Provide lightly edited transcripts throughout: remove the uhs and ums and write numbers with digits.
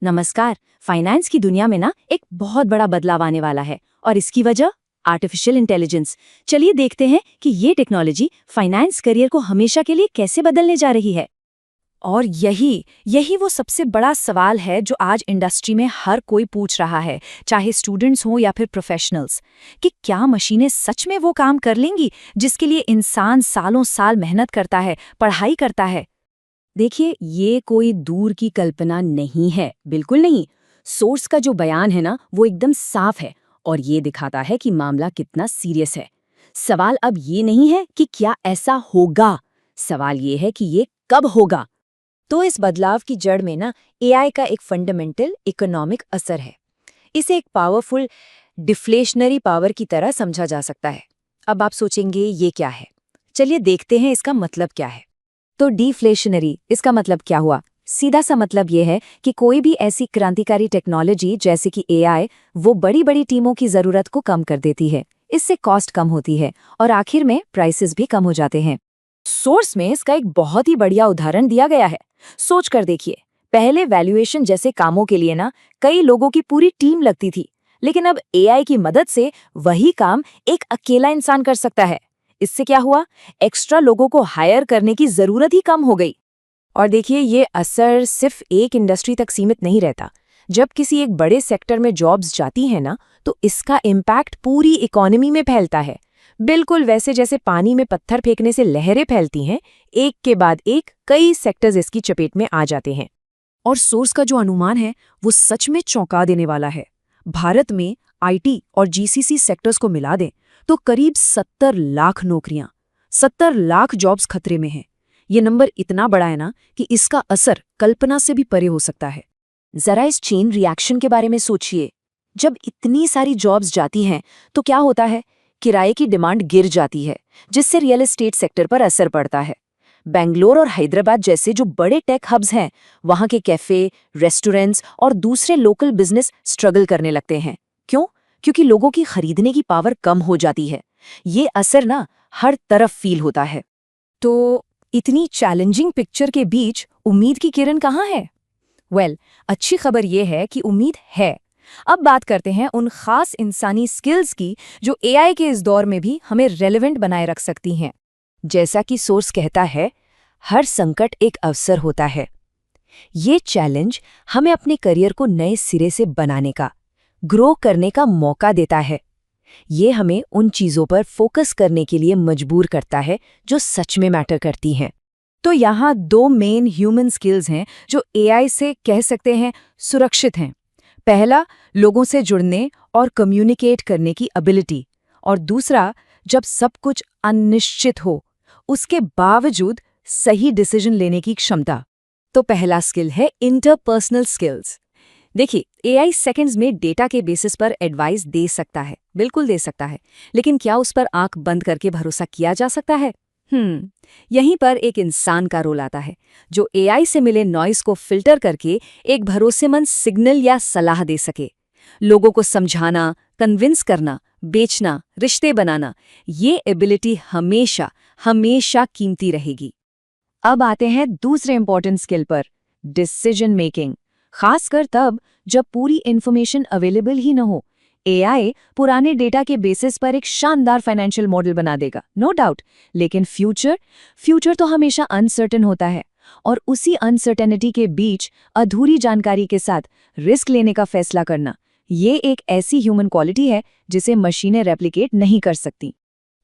नमस्कार। फाइनेंस की दुनिया में ना एक बहुत बड़ा बदलाव आने वाला है और इसकी वजह आर्टिफिशियल इंटेलिजेंस। चलिए देखते हैं कि ये टेक्नोलॉजी फाइनेंस करियर को हमेशा के लिए कैसे बदलने जा रही है। और यही वो सबसे बड़ा सवाल है जो आज इंडस्ट्री में हर कोई पूछ रहा है, चाहे स्टूडेंट्स हों या फिर प्रोफेशनल्स, कि क्या मशीनें सच में वो काम कर लेंगी जिसके लिए इंसान सालों साल मेहनत करता है, पढ़ाई करता है। देखिए, ये कोई दूर की कल्पना नहीं है, बिल्कुल नहीं। सोर्स का जो बयान है ना, वो एकदम साफ है और ये दिखाता है कि मामला कितना सीरियस है। सवाल अब ये नहीं है कि क्या ऐसा होगा, सवाल ये है कि ये कब होगा। तो इस बदलाव की जड़ में ना एआई का एक फंडामेंटल इकोनॉमिक असर है। इसे एक पावरफुल डिफ्लेशनरी पावर की तरह समझा जा सकता है। अब आप सोचेंगे ये क्या है? चलिए देखते हैं इसका मतलब क्या है। तो डिफ्लेशनरी, इसका मतलब क्या हुआ? सीधा सा मतलब ये है कि कोई भी ऐसी क्रांतिकारी टेक्नोलॉजी जैसे कि एआई, वो बड़ी बड़ी टीमों की जरूरत को कम कर देती है। इससे कॉस्ट कम होती है और आखिर में प्राइसेस भी कम हो जाते हैं। सोर्स में इसका एक बहुत ही बढ़िया उदाहरण दिया गया है। सोच कर देखिए, पहले वैल्यूएशन जैसे कामों के लिए ना कई लोगों की पूरी टीम लगती थी, लेकिन अब एआई की मदद से वही काम एक अकेला इंसान कर सकता है। इससे क्या हुआ? एक्स्ट्रा लोगों को हायर करने की जरूरत ही कम हो गई। और देखिए, ये असर सिर्फ एक इंडस्ट्री तक सीमित नहीं रहता। जब किसी एक बड़े सेक्टर में जॉब्स जाती हैं ना, तो इसका इम्पैक्ट पूरी इकोनॉमी में फैलता है। बिल्कुल वैसे जैसे पानी में पत्थर फेंकने से लहरें फैलती हैं, एक के बाद एक कई सेक्टर्स इसकी चपेट में आ जाते हैं। और सोर्स का जो अनुमान है वो सच में चौंका देने वाला है। भारत में आईटी और जीसीसी सेक्टर्स को मिला दें तो करीब 70 लाख नौकरियां, 70 लाख जॉब्स खतरे में हैं। ये नंबर इतना बड़ा है ना कि इसका असर कल्पना से भी परे हो सकता है। जरा इस चेन रिएक्शन के बारे में सोचिए। जब इतनी सारी जॉब्स जाती हैं तो क्या होता है? किराए की डिमांड गिर जाती है, जिससे रियल एस्टेट सेक्टर पर असर पड़ता है। बेंगलोर और हैदराबाद जैसे जो बड़े टेक हब्स हैं, वहां के कैफे, रेस्टोरेंट्स और दूसरे लोकल बिजनेस स्ट्रगल करने लगते हैं। क्यों? क्योंकि लोगों की खरीदने की पावर कम हो जाती है। ये असर ना हर तरफ फील होता है। तो इतनी चैलेंजिंग पिक्चर के बीच उम्मीद की किरण कहाँ है? अच्छी खबर ये है कि उम्मीद है। अब बात करते हैं उन खास इंसानी स्किल्स की जो एआई के इस दौर में भी हमें रेलेवेंट बनाए रख सकती हैं। जैसा कि सोर्स कहता है, हर संकट एक अवसर होता है। ये चैलेंज हमें अपने करियर को नए सिरे से बनाने का, ग्रो करने का मौका देता है। ये हमें उन चीज़ों पर फोकस करने के लिए मजबूर करता है जो सच में मैटर करती हैं। तो यहाँ दो मेन ह्यूमन स्किल्स हैं जो एआई से कह सकते हैं सुरक्षित हैं। पहला, लोगों से जुड़ने और कम्युनिकेट करने की एबिलिटी, और दूसरा, जब सब कुछ अनिश्चित हो उसके बावजूद सही डिसीजन लेने की क्षमता। तो पहला स्किल है इंटरपर्सनल स्किल्स। देखिए, एआई सेकंड्स में डेटा के बेसिस पर एडवाइस दे सकता है, बिल्कुल दे सकता है, लेकिन क्या उस पर आंख बंद करके भरोसा किया जा सकता है? यहीं पर एक इंसान का रोल आता है, जो एआई से मिले नॉइस को फिल्टर करके एक भरोसेमंद सिग्नल या सलाह दे सके। लोगों को समझाना, कन्विंस करना, बेचना, रिश्ते बनाना, ये एबिलिटी हमेशा हमेशा कीमती रहेगी। अब आते हैं दूसरे इंपॉर्टेंट स्किल पर, डिसीजन मेकिंग। खासकर तब जब पूरी इन्फॉर्मेशन अवेलेबल ही न हो। एआई पुराने डेटा के बेसिस पर एक शानदार फाइनेंशियल मॉडल बना देगा, नो डाउट, लेकिन फ्यूचर तो हमेशा अनसर्टेन होता है। और उसी अनसर्टेनिटी के बीच अधूरी जानकारी के साथ रिस्क लेने का फैसला करना, ये एक ऐसी ह्यूमन क्वालिटी है जिसे मशीनें रेप्लिकेट नहीं कर सकती।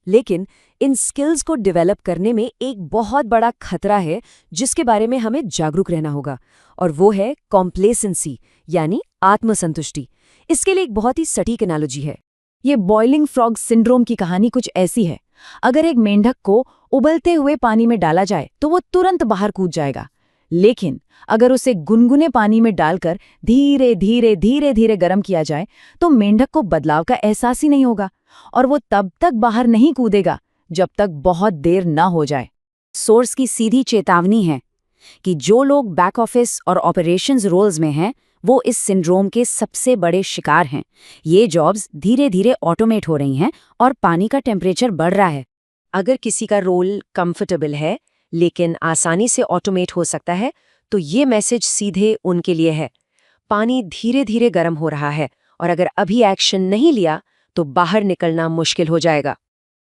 लेकिन इन स्किल्स को डेवलप करने में एक बहुत बड़ा खतरा है जिसके बारे में हमें जागरूक रहना होगा, और वो है कॉम्प्लेसेंसी, यानी आत्मसंतुष्टि। इसके लिए एक बहुत ही सटीक एनालॉजी है। ये बॉइलिंग फ्रॉग सिंड्रोम की कहानी कुछ ऐसी है। अगर एक मेंढक को उबलते हुए पानी में डाला जाए तो वो तुरंत बाहर कूद जाएगा, लेकिन अगर उसे गुनगुने पानी में डालकर धीरे धीरे धीरे धीरे गर्म किया जाए तो मेंढक को बदलाव का एहसास ही नहीं होगा, और वो तब तक बाहर नहीं कूदेगा जब तक बहुत देर ना हो जाए। सोर्स की सीधी चेतावनी है कि जो लोग बैक ऑफिस और ऑपरेशंस रोल्स में हैं, वो इस सिंड्रोम के सबसे बड़े शिकार हैं। ये जॉब्स धीरे धीरे ऑटोमेट हो रही हैं और पानी का टेम्परेचर बढ़ रहा है। अगर किसी का रोल कंफर्टेबल है लेकिन आसानी से ऑटोमेट हो सकता है, तो ये मैसेज सीधे उनके लिए है। पानी धीरे धीरे गर्म हो रहा है और अगर अभी एक्शन नहीं लिया तो बाहर निकलना मुश्किल हो जाएगा।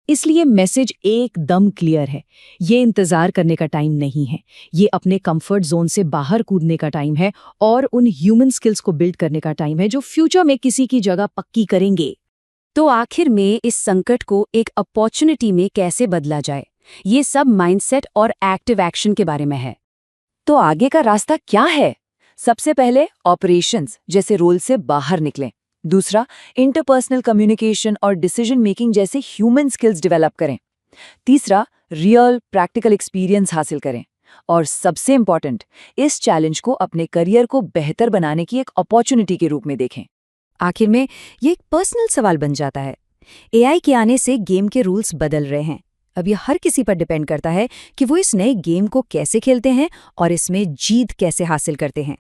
इसलिए मैसेज एकदम क्लियर है। ये इंतजार करने का टाइम नहीं है, ये अपने कंफर्ट जोन से बाहर कूदने का टाइम है और उन ह्यूमन स्किल्स को बिल्ड करने का टाइम है जो फ्यूचर में किसी की जगह पक्की करेंगे। तो आखिर में इस संकट को एक अपॉर्चुनिटी में कैसे बदला जाए, ये सब माइंडसेट और एक्टिव एक्शन के बारे में है। तो आगे का रास्ता क्या है? सबसे पहले ऑपरेशंस जैसे रोल से बाहर निकलें। दूसरा, इंटरपर्सनल कम्युनिकेशन और डिसीजन मेकिंग जैसे ह्यूमन स्किल्स डेवलप करें। तीसरा, रियल प्रैक्टिकल एक्सपीरियंस हासिल करें। और सबसे इंपॉर्टेंट, इस चैलेंज को अपने करियर को बेहतर बनाने की एक अपॉर्चुनिटी के रूप में देखें। आखिर में ये एक पर्सनल सवाल बन जाता है। एआई के आने से गेम के रूल्स बदल रहे हैं। अब ये हर किसी पर डिपेंड करता है कि वो इस नए गेम को कैसे खेलते हैं और इसमें जीत कैसे हासिल करते हैं।